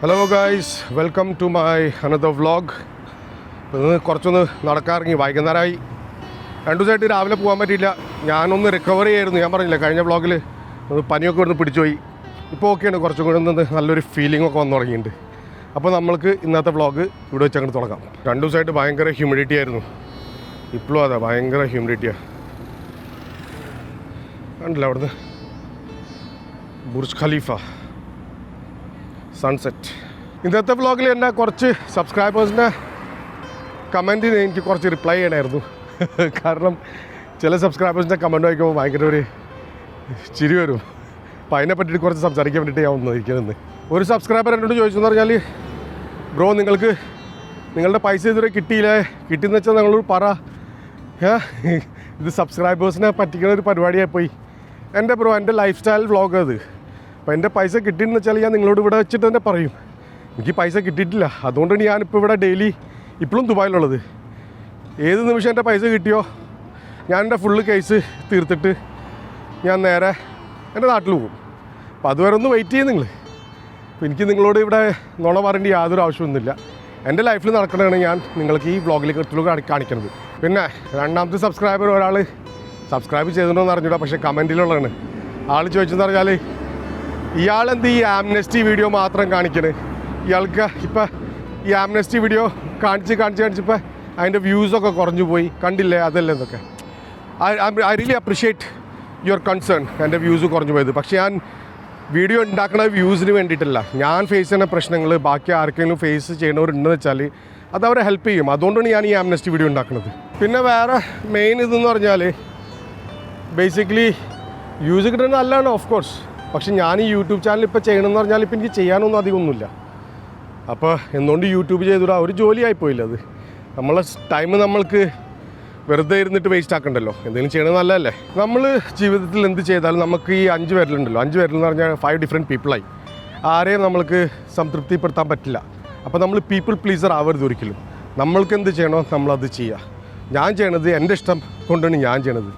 Hello guys, welcome to my another vlog. ഇന്ന് കുറച്ചൊന്ന് നടക്കാറിങ്ങി, വൈകുന്നേരമായി. 2 ദിവസമായിട്ട് രാവിലെ പോകാൻ പറ്റിയില്ല. ഞാനൊന്ന് റിക്കവറി ആയിരുന്നു. ഞാൻ പറഞ്ഞില്ല, കഴിഞ്ഞ വ്ളോഗിൽ ഒന്ന് പനിയൊക്കെ ഒന്ന് പിടിച്ചുപോയി. ഇപ്പോൾ ഓക്കെയാണ്, കുറച്ചും കൂടി ഒന്ന് നല്ലൊരു ഫീലിംഗ് ഒക്കെ വന്നു തുടങ്ങിയിട്ടുണ്ട്. അപ്പോൾ നമ്മൾക്ക് ഇന്നത്തെ വ്ളോഗ് ഇവിടെ വെച്ച് അങ്ങോട്ട് തുടങ്ങാം. 2 ദിവസമായിട്ട് ഭയങ്കര ഹ്യൂമിഡിറ്റി ആയിരുന്നു. ഇപ്പോഴും അതെ, ഭയങ്കര ഹ്യൂമിഡിറ്റിയാണ്. കണ്ടില്ല അവിടുന്ന് ബുർജ് ഖലീഫ സൺസെറ്റ്. ഇന്നത്തെ വ്ളോഗിൽ എൻ്റെ കുറച്ച് സബ്സ്ക്രൈബേഴ്സിൻ്റെ കമൻറ്റിന് എനിക്ക് കുറച്ച് റിപ്ലൈ ചെയ്യണമായിരുന്നു. കാരണം ചില സബ്സ്ക്രൈബേഴ്സിൻ്റെ കമൻറ്റ് വായിക്കുമ്പോൾ ഭയങ്കര ഒരു ചിരി വരും. അപ്പോൾ അതിനെ പറ്റിയിട്ട് കുറച്ച് സംസാരിക്കാൻ വേണ്ടിയിട്ട് ഞാൻ വന്നിരിക്കുന്നത്. ഒരു സബ്സ്ക്രൈബർ എന്നോട് ചോദിച്ചെന്ന് പറഞ്ഞാൽ, ബ്രോ നിങ്ങൾക്ക് നിങ്ങളുടെ പൈസ ഇതുവരെ കിട്ടിയില്ലേ, കിട്ടിയെന്ന് വെച്ചാൽ നിങ്ങളോട് പറ, ഇത് സബ്സ്ക്രൈബേഴ്സിനെ പറ്റിക്കുന്ന ഒരു പരിപാടിയായി പോയി. എൻ്റെ ബ്രോ, എൻ്റെ ലൈഫ് സ്റ്റൈൽ വ്ളോഗ് അത്. അപ്പോൾ എൻ്റെ പൈസ കിട്ടിയെന്ന് വെച്ചാൽ ഞാൻ നിങ്ങളോട് ഇവിടെ വെച്ചിട്ട് തന്നെ പറയും, എനിക്ക് പൈസ കിട്ടിയിട്ടില്ല. അതുകൊണ്ടാണ് ഞാനിപ്പോൾ ഇവിടെ ഡെയിലി ഇപ്പോഴും ദുബായിലുള്ളത്. ഏത് നിമിഷം എൻ്റെ പൈസ കിട്ടിയോ ഞാൻ എൻ്റെ ഫുള്ള് കേസ് തീർത്തിട്ട് ഞാൻ നേരെ എൻ്റെ നാട്ടിൽ പോകും. അപ്പോൾ അതുവരെ ഒന്ന് വെയിറ്റ് ചെയ്യും നിങ്ങൾ. അപ്പോൾ എനിക്ക് നിങ്ങളോട് ഇവിടെ നുണ പറയേണ്ട യാതൊരു ആവശ്യമൊന്നുമില്ല. എൻ്റെ ലൈഫിൽ നടക്കണതാണ് ഞാൻ നിങ്ങൾക്ക് ഈ വ്ളോഗിലേക്ക് കാണിക്കുന്നത്. പിന്നെ രണ്ടാമത്തെ സബ്സ്ക്രൈബർ ഒരാൾ സബ്സ്ക്രൈബ് ചെയ്തിട്ടുണ്ടോയെന്ന് അറിഞ്ഞൂടാ, പക്ഷേ കമൻറ്റിലുള്ളതാണ്. ആൾ ചോദിച്ചെന്ന് പറഞ്ഞാൽ, ഇയാളെന്ത് ഈ ആംനെസ്റ്റി വീഡിയോ മാത്രം കാണിക്കണേ, ഇയാൾക്ക് ഇപ്പം ഈ ആംനെസ്റ്റി വീഡിയോ കാണിച്ചിപ്പോൾ അതിൻ്റെ വ്യൂസൊക്കെ കുറഞ്ഞു പോയി, കണ്ടില്ലേ അതല്ലേ എന്നൊക്കെ. I really appreciate your concern, എൻ്റെ വ്യൂസ് കുറഞ്ഞു പോയത്. പക്ഷേ ഞാൻ വീഡിയോ ഉണ്ടാക്കുന്ന വ്യൂസിന് വേണ്ടിയിട്ടല്ല. ഞാൻ ഫേസ് ചെയ്യുന്ന പ്രശ്നങ്ങൾ ബാക്കി ആർക്കെങ്കിലും ഫേസ് ചെയ്യണവരുണ്ടെന്ന് വെച്ചാൽ അത് അവരെ ഹെൽപ്പ് ചെയ്യും. അതുകൊണ്ടാണ് ഞാൻ ഈ ആംനെസ്റ്റി വീഡിയോ ഉണ്ടാക്കുന്നത്. പിന്നെ വേറെ മെയിൻ ഇതെന്ന് പറഞ്ഞാൽ, ബേസിക്കലി വ്യൂസ് കിട്ടുന്നത് നല്ലതാണ് ഓഫ് കോഴ്സ്. പക്ഷെ ഞാൻ ഈ യൂട്യൂബ് ചാനൽ ഇപ്പോൾ ചെയ്യണമെന്ന് പറഞ്ഞാൽ ഇപ്പോൾ എനിക്ക് ചെയ്യാനൊന്നും അധികമൊന്നുമില്ല. അപ്പോൾ എന്തുകൊണ്ട് യൂട്യൂബ് ചെയ്തിടാ, ഒരു ജോലിയായിപ്പോയില്ല അത്. നമ്മളെ ടൈം നമ്മൾക്ക് വെറുതെ ഇരുന്നിട്ട് വേസ്റ്റ് ആക്കണ്ടല്ലോ, എന്തെങ്കിലും ചെയ്യണത് നല്ലതല്ലേ. നമ്മൾ ജീവിതത്തിൽ എന്ത് ചെയ്താലും നമുക്ക് ഈ 5 പേരിലുണ്ടല്ലോ, 5 പേരിൽ എന്ന് പറഞ്ഞാൽ 5 ഡിഫറെൻറ്റ് പീപ്പിളായി. ആരെയും നമ്മൾക്ക് സംതൃപ്തിപ്പെടുത്താൻ പറ്റില്ല. അപ്പോൾ നമ്മൾ പീപ്പിൾ പ്ലീസർ ആവരുത് ഒരിക്കലും. നമ്മൾക്ക് എന്ത് ചെയ്യണോ നമ്മളത് ചെയ്യുക. ഞാൻ ചെയ്യണത് എൻ്റെ ഇഷ്ടം കൊണ്ടാണ് ഞാൻ ചെയ്യണത്.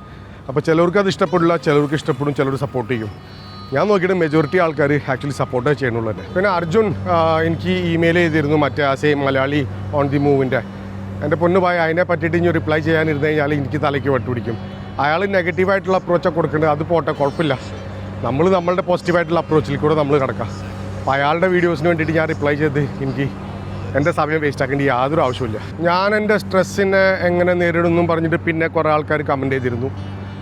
അപ്പോൾ ചിലവർക്ക് അത് ഇഷ്ടപ്പെടില്ല, ചിലവർക്ക് ഇഷ്ടപ്പെടും, ചിലർ സപ്പോർട്ട് ചെയ്യും. ഞാൻ നോക്കിയിട്ട് മെജോറിറ്റി ആൾക്കാർ ആക്ച്വലി സപ്പോർട്ടേ ചെയ്യണുള്ളൂ തന്നെ. പിന്നെ അർജുൻ എനിക്ക് ഇമെയിൽ ചെയ്തിരുന്നു, മറ്റേ സെയിം മലയാളി ഓൺ ദി മൂവിൻ്റെ. എൻ്റെ പൊന്നു പോയി അതിനെ പറ്റിയിട്ട് ഇനി റിപ്ലൈ ചെയ്യാനിരുന്ന് കഴിഞ്ഞാൽ എനിക്ക് തലയ്ക്ക് വെട്ടുപിടിക്കും. അയാൾ നെഗറ്റീവായിട്ടുള്ള അപ്രോച്ചൊക്കെ കൊടുക്കേണ്ടത്, അത് പോട്ടെ, കുഴപ്പമില്ല. നമ്മൾ നമ്മളുടെ പോസിറ്റീവായിട്ടുള്ള അപ്രോച്ചിൽ കൂടെ നമ്മൾ കിടക്കാം. അപ്പോൾ അയാളുടെ വീഡിയോസിന് വേണ്ടിയിട്ട് ഞാൻ റിപ്ലൈ ചെയ്ത് എനിക്ക് എൻ്റെ സമയം വേസ്റ്റ് ആക്കേണ്ട യാതൊരു ആവശ്യമില്ല. ഞാൻ എൻ്റെ സ്ട്രെസ്സിനെ എങ്ങനെ നേരിടുന്നു പറഞ്ഞിട്ട് പിന്നെ കുറേ ആൾക്കാർ കമൻറ്റ് ചെയ്തിരുന്നു.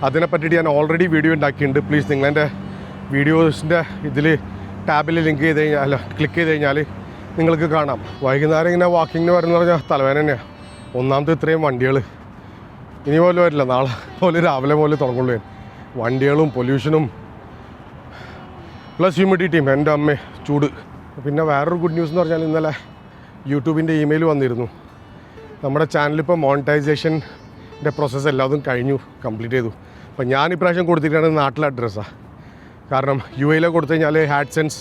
അതിനെ പറ്റിയിട്ട് ഞാൻ ഓൾറെഡി വീഡിയോ ഉണ്ടാക്കിയിട്ടുണ്ട്. പ്ലീസ് നിങ്ങളെൻ്റെ വീഡിയോസിൻ്റെ ഇതിൽ ടാബിൽ ക്ലിക്ക് ചെയ്ത് കഴിഞ്ഞാൽ നിങ്ങൾക്ക് കാണാം. വൈകുന്നേരം ഇങ്ങനെ വാക്കിങ്ങിന് വരുന്ന പറഞ്ഞാൽ തലവേദന തന്നെയാണ്. ഒന്നാമത്തെ ഇത്രയും വണ്ടികൾ ഇനി പോലും വരില്ല, നാളെ പോലെ രാവിലെ പോലെ തുടങ്ങുള്ളൂ. വണ്ടികളും പൊല്യൂഷനും പ്ലസ് ഹ്യൂമിഡിറ്റിയും, എൻ്റെ അമ്മേ ചൂട്. പിന്നെ വേറൊരു ഗുഡ് ന്യൂസ് എന്ന് പറഞ്ഞാൽ, ഇന്നലെ യൂട്യൂബിൻ്റെ ഇമെയിൽ വന്നിരുന്നു. നമ്മുടെ ചാനലിപ്പോൾ മോണിറ്റൈസേഷൻ്റെ പ്രോസസ്സ് എല്ലാതും കഴിഞ്ഞു, കംപ്ലീറ്റ് ചെയ്തു. അപ്പോൾ ഞാൻ ഇപ്രാവശ്യം കൊടുത്തിട്ടാണ് നാട്ടിലെ അഡ്രസ്സാണ്. കാരണം യു എയിൽ കൊടുത്തു കഴിഞ്ഞാൽ ആഡ്സെൻസ്,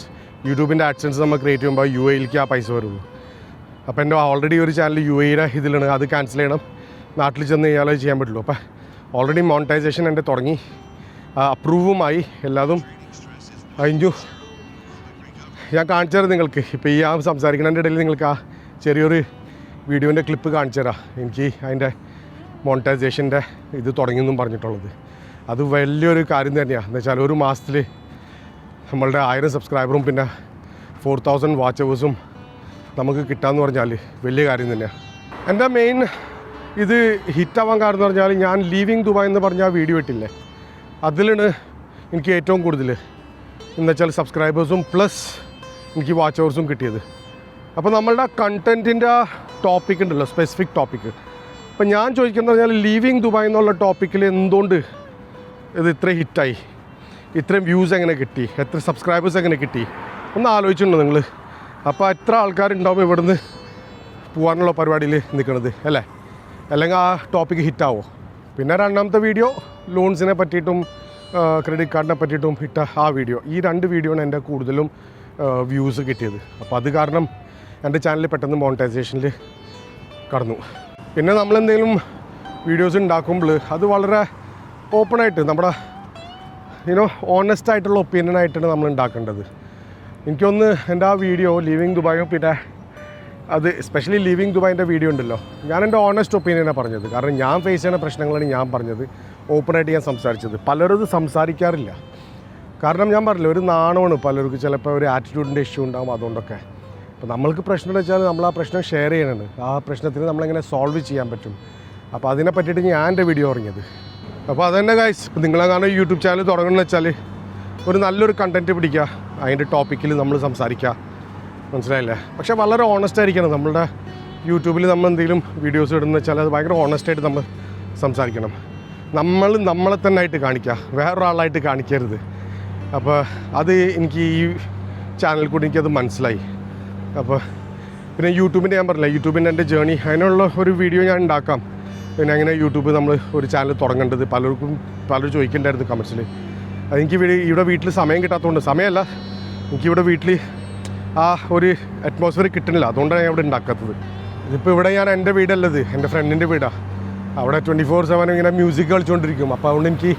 യൂട്യൂബിൻ്റെ ആഡ്സെൻസ് നമ്മൾ ക്രിയേറ്റ് ചെയ്യുമ്പോൾ യു എയിലേക്ക് ആ പൈസ വരുള്ളൂ. അപ്പോൾ എൻ്റെ ഓൾറെഡി ഒരു ചാനൽ യു എയുടെ ഇതിലാണ്, അത് ക്യാൻസൽ ചെയ്യണം. നാട്ടിൽ ചെന്ന് കഴിഞ്ഞാൽ അത് ചെയ്യാൻ പറ്റുള്ളൂ. അപ്പോൾ ഓൾറെഡി മോണിറ്റൈസേഷൻ എൻ്റെ തുടങ്ങി, അപ്രൂവുമായി, എല്ലാതും കഴിഞ്ഞു. ഞാൻ കാണിച്ചു തരാം നിങ്ങൾക്ക്. ഇപ്പോൾ ഈ സംസാരിക്കുന്നതിൻ്റെ ഇടയിൽ നിങ്ങൾക്ക് ആ ചെറിയൊരു വീഡിയോൻ്റെ ക്ലിപ്പ് കാണിച്ചു തരാം. എനിക്ക് അതിൻ്റെ മോണിറ്റൈസേഷൻ്റെ ഇത് തുടങ്ങിയെന്നും പറഞ്ഞിട്ടുള്ളത്. അത് വലിയൊരു കാര്യം തന്നെയാണ്. എന്ന് വെച്ചാൽ ഒരു മാസത്തിൽ നമ്മളുടെ 1000 സബ്സ്ക്രൈബറും പിന്നെ 4000 വാച്ച് അവേഴ്സും നമുക്ക് കിട്ടാമെന്ന് പറഞ്ഞാൽ വലിയ കാര്യം തന്നെയാണ്. എൻ്റെ മെയിൻ ഇത് ഹിറ്റാവാൻ കാരണം എന്ന് പറഞ്ഞാൽ, ഞാൻ ലീവിങ് ദുബായ് എന്ന് പറഞ്ഞ ആ വീഡിയോ ഇട്ടില്ലേ, അതിലാണ് എനിക്ക് ഏറ്റവും കൂടുതൽ എന്ന് വെച്ചാൽ സബ്സ്ക്രൈബേഴ്സും പ്ലസ് എനിക്ക് വാച്ച് അവേഴ്സും കിട്ടിയത്. അപ്പോൾ നമ്മളുടെ കണ്ടൻറ്റിൻ്റെ ടോപ്പിക് ഉണ്ടല്ലോ, സ്പെസിഫിക് ടോപ്പിക്ക്. അപ്പോൾ ഞാൻ ചോദിക്കുന്നത് പറഞ്ഞാൽ, ലീവിങ് ദുബായ് എന്നുള്ള ടോപ്പിക്കിൽ എന്തുകൊണ്ട് ഇത് ഇത്രയും ഹിറ്റായി, ഇത്രയും വ്യൂസ് എങ്ങനെ കിട്ടി, എത്ര സബ്സ്ക്രൈബേഴ്സ് എങ്ങനെ കിട്ടി ഒന്ന് ആലോചിച്ചിട്ടുണ്ടോ നിങ്ങൾ? അപ്പോൾ എത്ര ആൾക്കാരുണ്ടാവും ഇവിടുന്ന് പോകാനുള്ള പരിപാടിയിൽ നിൽക്കുന്നത് അല്ലേ? അല്ലെങ്കിൽ ആ ടോപ്പിക്ക് ഹിറ്റാവോ? പിന്നെ രണ്ടാമത്തെ വീഡിയോ ലോൺസിനെ പറ്റിയിട്ടും ക്രെഡിറ്റ് കാർഡിനെ പറ്റിയിട്ടും ഇട്ട ആ വീഡിയോ, ഈ 2 വീഡിയോയാണ് എൻ്റെ കൂടുതലും വ്യൂസ് കിട്ടിയത്. അപ്പോൾ അത് കാരണം എൻ്റെ ചാനൽ പെട്ടെന്ന് മോണിറ്റൈസേഷനിൽ കടന്നു. പിന്നെ നമ്മളെന്തെങ്കിലും വീഡിയോസ് ഉണ്ടാക്കുമ്പോൾ അത് വളരെ ഓപ്പണായിട്ട് നമ്മുടെ ഓണസ്റ്റ് ആയിട്ടുള്ള ഒപ്പീനിയനായിട്ടാണ് നമ്മൾ ഉണ്ടാക്കേണ്ടത്. എനിക്കൊന്ന് എൻ്റെ ആ വീഡിയോ ലീവിങ് ദുബായും പിന്നെ അത് എസ്പെഷ്യലി ലീവിങ് ദുബായിൻ്റെ വീഡിയോ ഉണ്ടല്ലോ, ഞാൻ എൻ്റെ ഓണസ്റ്റ് ഒപ്പീനിയനാണ് പറഞ്ഞത്. കാരണം ഞാൻ ഫേസ് ചെയ്യുന്ന പ്രശ്നങ്ങളാണ് ഞാൻ പറഞ്ഞത്, ഓപ്പണായിട്ട് ഞാൻ സംസാരിച്ചത്. പലരും ഇത് സംസാരിക്കാറില്ല. കാരണം ഞാൻ പറഞ്ഞില്ല, ഒരു നാണമാണ് പലർക്ക്, ചിലപ്പോൾ ഒരു ആറ്റിറ്റ്യൂഡിൻ്റെ ഇഷ്യൂ ഉണ്ടാകും. അതുകൊണ്ടൊക്കെ അപ്പോൾ നമ്മൾക്ക് പ്രശ്നം എന്ന് വെച്ചാൽ നമ്മൾ ആ പ്രശ്നം ഷെയർ ചെയ്യണത്, ആ പ്രശ്നത്തിന് നമ്മളെങ്ങനെ സോൾവ് ചെയ്യാൻ പറ്റും. അപ്പോൾ അതിനെ പറ്റിയിട്ട് ഞാൻ എൻ്റെ വീഡിയോ ഇറങ്ങിയത്. അപ്പോൾ അതുതന്നെ ഗൈസ്, ഇപ്പോൾ നിങ്ങളെങ്ങാനും യൂട്യൂബ് ചാനൽ തുടങ്ങണമെന്ന് വെച്ചാൽ ഒരു നല്ലൊരു കണ്ടൻറ്റ് പിടിക്കുക, അതിൻ്റെ ടോപ്പിക്കിൽ നമ്മൾ സംസാരിക്കുക, മനസ്സിലായില്ലേ? പക്ഷേ വളരെ ഓണസ്റ്റ് ആയിരിക്കണം. നമ്മളുടെ യൂട്യൂബിൽ നമ്മൾ എന്തെങ്കിലും വീഡിയോസ് ഇടുന്ന വെച്ചാൽ അത് ഭയങ്കര ഓണസ്റ്റായിട്ട് നമ്മൾ സംസാരിക്കണം. നമ്മളെ തന്നെ ആയിട്ട് കാണിക്കുക, വേറൊരാളായിട്ട് കാണിക്കരുത്. അപ്പോൾ അത് എനിക്ക് ഈ ചാനൽ കൂടി എനിക്കത് മനസ്സിലായി. അപ്പോൾ പിന്നെ യൂട്യൂബിൻ്റെ ഞാൻ പറഞ്ഞില്ല, യൂട്യൂബിൻ്റെ എൻ്റെ ജേണി, അതിനുള്ള ഒരു വീഡിയോ ഞാൻ ഉണ്ടാക്കാം. പിന്നെ അങ്ങനെ യൂട്യൂബ് നമ്മൾ ഒരു ചാനൽ തുടങ്ങേണ്ടത് പലരും ചോദിക്കേണ്ടായിരുന്നു കമൻസിൽ. അതെനിക്ക് ഇവിടെ വീട്ടിൽ സമയം കിട്ടാത്തതുകൊണ്ട്, സമയമല്ല, എനിക്കിവിടെ വീട്ടിൽ ആ ഒരു അറ്റ്മോസ്ഫിയർ കിട്ടുന്നില്ല. അതുകൊണ്ടാണ് ഞാൻ ഇവിടെ ഉണ്ടാക്കാത്തത്. ഇതിപ്പോൾ ഇവിടെ ഞാൻ എൻ്റെ വീടല്ലത്, എൻ്റെ ഫ്രണ്ടിൻ്റെ വീടാണ്. അവിടെ 24/7 ഇങ്ങനെ മ്യൂസിക് കളിച്ചുകൊണ്ടിരിക്കും. അപ്പോൾ അതുകൊണ്ട് എനിക്ക്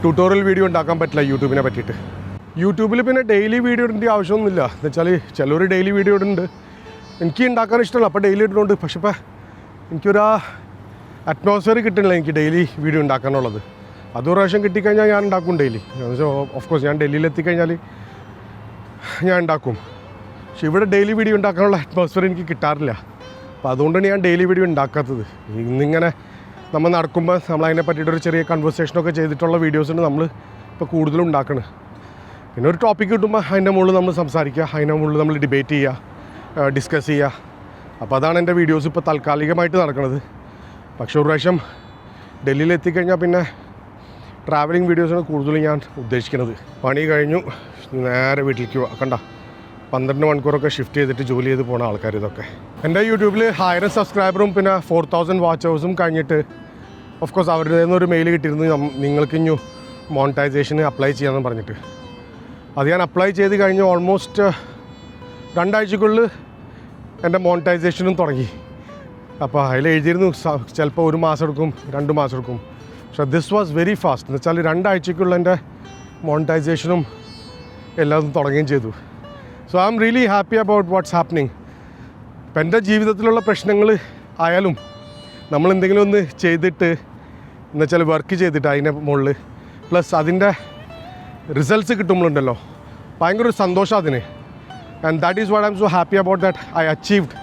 ട്യൂട്ടോറിയൽ വീഡിയോ ഉണ്ടാക്കാൻ പറ്റില്ല യൂട്യൂബിനെ പറ്റിയിട്ട്. യൂട്യൂബിൽ പിന്നെ ഡെയിലി വീഡിയോ ഇടേണ്ട ആവശ്യമൊന്നുമില്ല. എന്ന് വെച്ചാൽ ചിലർ ഡെയിലി വീഡിയോ ഇടുന്നുണ്ട്, എനിക്ക് ഉണ്ടാക്കാൻ ഇഷ്ടമല്ല, അപ്പോൾ ഡെയിലി ഇടുന്നുണ്ട്. പക്ഷേ ഇപ്പോൾ എനിക്കൊരു അറ്റ്മോസ്ഫിയർ കിട്ടുന്നില്ല എനിക്ക് ഡെയിലി വീഡിയോ ഉണ്ടാക്കാനുള്ളത്. അതൊരു പ്രാവശ്യം കിട്ടിക്കഴിഞ്ഞാൽ ഞാൻ ഉണ്ടാക്കും ഡെയിലി. ഓഫ് കോഴ്സ് ഞാൻ ഡൽഹിയിൽ എത്തിക്കഴിഞ്ഞാൽ ഞാൻ ഉണ്ടാക്കും. പക്ഷെ ഇവിടെ ഡെയിലി വീഡിയോ ഉണ്ടാക്കാനുള്ള അറ്റ്മോസ്ഫിയർ എനിക്ക് കിട്ടാറില്ല. അപ്പോൾ അതുകൊണ്ടാണ് ഞാൻ ഡെയിലി വീഡിയോ ഉണ്ടാക്കാത്തത്. ഇന്നിങ്ങനെ നമ്മൾ നടക്കുമ്പോൾ നമ്മൾ അതിനെ പറ്റിയിട്ടൊരു ചെറിയ കൺവെർസേഷനൊക്കെ ചെയ്തിട്ടുള്ള വീഡിയോസാണ് നമ്മൾ ഇപ്പോൾ കൂടുതലും ഉണ്ടാക്കുന്നത്. പിന്നെ ഒരു ടോപ്പിക്ക് കിട്ടുമ്പോൾ അതിൻ്റെ മുകളിൽ നമ്മൾ സംസാരിക്കുക, അതിൻ്റെ മുകളിൽ നമ്മൾ ഡിബേറ്റ് ചെയ്യുക, ഡിസ്കസ് ചെയ്യുക. അപ്പോൾ അതാണ് എൻ്റെ വീഡിയോസ് ഇപ്പോൾ താൽക്കാലികമായിട്ട് നടക്കുന്നത്. പക്ഷേ ഒരു പ്രാവശ്യം ഡൽഹിയിൽ എത്തിക്കഴിഞ്ഞാൽ പിന്നെ ട്രാവലിംഗ് വീഡിയോസാണ് കൂടുതലും ഞാൻ ഉദ്ദേശിക്കുന്നത്. പണി കഴിഞ്ഞു നേരെ വീട്ടിലേക്ക് കണ്ട 12 മണിക്കൂറൊക്കെ ഷിഫ്റ്റ് ചെയ്തിട്ട് ജോലി ചെയ്ത് പോകുന്ന ആൾക്കാർ ഇതൊക്കെ. എൻ്റെ യൂട്യൂബിൽ 1000 സബ്സ്ക്രൈബറും പിന്നെ 4000 വാച്ച് ഹവേഴ്സും കഴിഞ്ഞിട്ട് ഓഫ് കോഴ്സ് അവരുടെ നിന്നൊരു മെയിൽ കിട്ടിയിരുന്നു, നിങ്ങൾക്ക് ഇനി മോണിറ്റൈസേഷന് അപ്ലൈ ചെയ്യാമെന്ന് പറഞ്ഞിട്ട്. അത് ഞാൻ അപ്ലൈ ചെയ്ത് കഴിഞ്ഞ് ഓൾമോസ്റ്റ് 2 ആഴ്ചക്കുള്ളിൽ എൻ്റെ മോണിറ്റൈസേഷനും തുടങ്ങി. അപ്പോൾ അതിൽ എഴുതിയിരുന്നു ചിലപ്പോൾ 1 മാസം എടുക്കും, 2 മാസം എടുക്കും. പക്ഷേ ദിസ് വാസ് വെരി ഫാസ്റ്റ്. എന്ന് വെച്ചാൽ 2 ആഴ്ചക്കുള്ള എൻ്റെ മോണിറ്റൈസേഷനും എല്ലാം തുടങ്ങുകയും ചെയ്തു. So I am really happy about what's happening. ഇപ്പം എൻ്റെ ജീവിതത്തിലുള്ള പ്രശ്നങ്ങൾ ആയാലും നമ്മൾ എന്തെങ്കിലും ഒന്ന് ചെയ്തിട്ട് എന്നുവെച്ചാൽ വർക്ക് ചെയ്തിട്ട് അതിൻ്റെ മുകളിൽ പ്ലസ് അതിൻ്റെ റിസൾട്ട്സ് കിട്ടുമ്പോഴുണ്ടല്ലോ ഭയങ്കര ഒരു സന്തോഷം അതിന്. And that is what I am so happy about that I achieved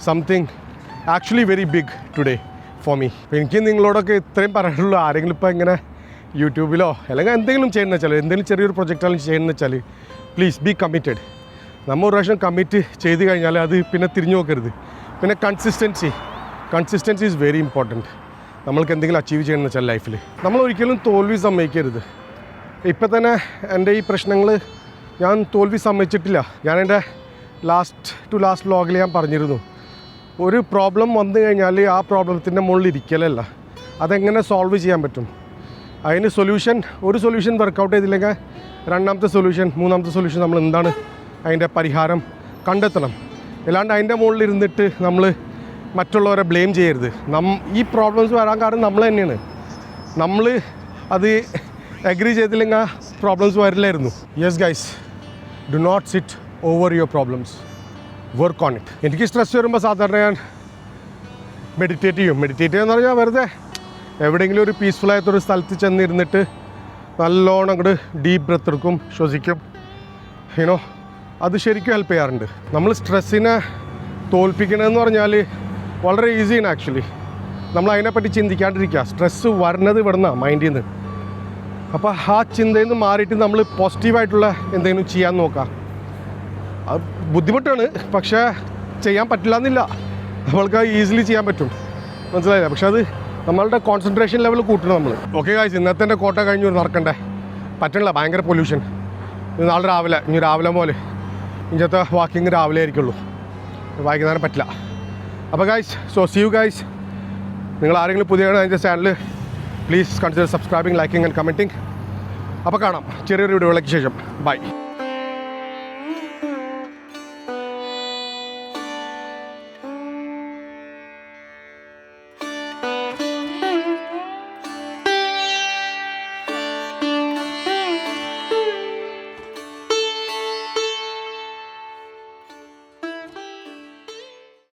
something actually very big today for me. എനിക്ക് നിങ്ങളോടൊക്കെ ഇത്രയും പറയാനുള്ളൂ. ആരെങ്കിലും ഇപ്പോൾ ഇങ്ങനെ യൂട്യൂബിലോ അല്ലെങ്കിൽ എന്തെങ്കിലും ചെയ്യുന്ന വെച്ചാൽ എന്തെങ്കിലും ചെറിയൊരു പ്രൊജക്റ്റാലും ചെയ്യുന്ന വെച്ചാൽ പ്ലീസ് ബി കമ്മിറ്റഡ്. നമ്മൾ ഒരു പ്രാവശ്യം കമ്മിറ്റ് ചെയ്ത് കഴിഞ്ഞാൽ അത് പിന്നെ തിരിഞ്ഞു നോക്കരുത്. പിന്നെ കൺസിസ്റ്റൻസി ഈസ് വെരി ഇമ്പോർട്ടൻറ്റ്. നമ്മൾക്ക് എന്തെങ്കിലും അച്ചീവ് ചെയ്യണമെന്ന് വെച്ചാൽ ലൈഫിൽ നമ്മൾ ഒരിക്കലും തോൽവി സമ്മതിക്കരുത്. ഇപ്പം തന്നെ എൻ്റെ ഈ പ്രശ്നങ്ങൾ ഞാൻ തോൽവി സമ്മതിച്ചിട്ടില്ല. ഞാൻ എൻ്റെ ലാസ്റ്റ് വ്ലോഗിൽ ഞാൻ പറഞ്ഞിരുന്നു, ഒരു പ്രോബ്ലം വന്നു കഴിഞ്ഞാൽ ആ പ്രോബ്ലത്തിൻ്റെ മുകളിൽ ഇരിക്കലല്ല, അതെങ്ങനെ സോൾവ് ചെയ്യാൻ പറ്റും, അതിന് ഒരു സൊല്യൂഷൻ വർക്കൗട്ട് ചെയ്തില്ലെങ്കിൽ 2ാമത്തെ സൊല്യൂഷൻ 3ാമത്തെ സൊല്യൂഷൻ നമ്മൾ എന്താണ് അതിൻ്റെ പരിഹാരം കണ്ടെത്തണം. അല്ലാണ്ട് അതിൻ്റെ മുകളിൽ ഇരുന്നിട്ട് നമ്മൾ മറ്റുള്ളവരെ ബ്ലെയിം ചെയ്യരുത്. ഈ പ്രോബ്ലംസ് വരാൻ കാരണം നമ്മൾ തന്നെയാണ്. നമ്മൾ അത് അഗ്രി ചെയ്തില്ലെങ്കിൽ പ്രോബ്ലംസ് വരില്ലായിരുന്നു. Yes guys, do not sit over your problems, work on it. എനിക്ക് സ്ട്രെസ് വരുമ്പോൾ സാധാരണ ഞാൻ മെഡിറ്റേറ്റ് ചെയ്യുമെന്ന് പറഞ്ഞാൽ വെറുതെ എവിടെയെങ്കിലും ഒരു പീസ്ഫുള്ളായിട്ടൊരു സ്ഥലത്ത് ചെന്നിരുന്നിട്ട് നല്ലോണം അങ്ങോട്ട് ഡീപ്പ് ബ്രെത്ത് എടുക്കും, ശ്വസിക്കും. അത് ശരിക്കും ഹെൽപ്പ് ചെയ്യാറുണ്ട്. നമ്മൾ സ്ട്രെസ്സിനെ തോൽപ്പിക്കണമെന്ന് പറഞ്ഞാൽ വളരെ ഈസിയാണ് ആക്ച്വലി. നമ്മൾ അതിനെപ്പറ്റി ചിന്തിക്കാണ്ടിരിക്കുക. സ്ട്രെസ്സ് വരുന്നത് ഇവിടുന്നാണ്, മൈൻഡിൽ നിന്ന്. അപ്പോൾ ആ ചിന്തയിൽ നിന്ന് മാറിയിട്ട് നമ്മൾ പോസിറ്റീവായിട്ടുള്ള എന്തെങ്കിലും ചെയ്യാൻ നോക്കാം. അത് ബുദ്ധിമുട്ടാണ്, പക്ഷേ ചെയ്യാൻ പറ്റില്ല എന്നില്ല. നമ്മൾക്ക് ഈസിലി ചെയ്യാൻ പറ്റും, മനസ്സിലായില്ല. പക്ഷെ അത് നമ്മളുടെ കോൺസെൻട്രേഷൻ ലെവൽ കൂട്ടണം നമ്മൾ. ഓക്കെ ഗായ്സ്, ഇന്നത്തെ എൻ്റെ കോട്ട കഴിഞ്ഞ് നടക്കണ്ടേ, പറ്റണില്ല, ഭയങ്കര പൊല്യൂഷൻ. നാളെ രാവിലെ പോലെ ഇഞ്ചത്തെ വാക്കിങ് രാവിലെ ആയിരിക്കുള്ളൂ, വൈകുന്നേരം പറ്റില്ല. അപ്പോൾ guys, so see you guys. നിങ്ങൾ ആരെങ്കിലും പുതിയതാണ് അതിൻ്റെ channel, please consider subscribing, liking and commenting. അപ്പോൾ കാണാം ചെറിയൊരു വീഡിയോയിലേക്ക് ശേഷം. ബൈ.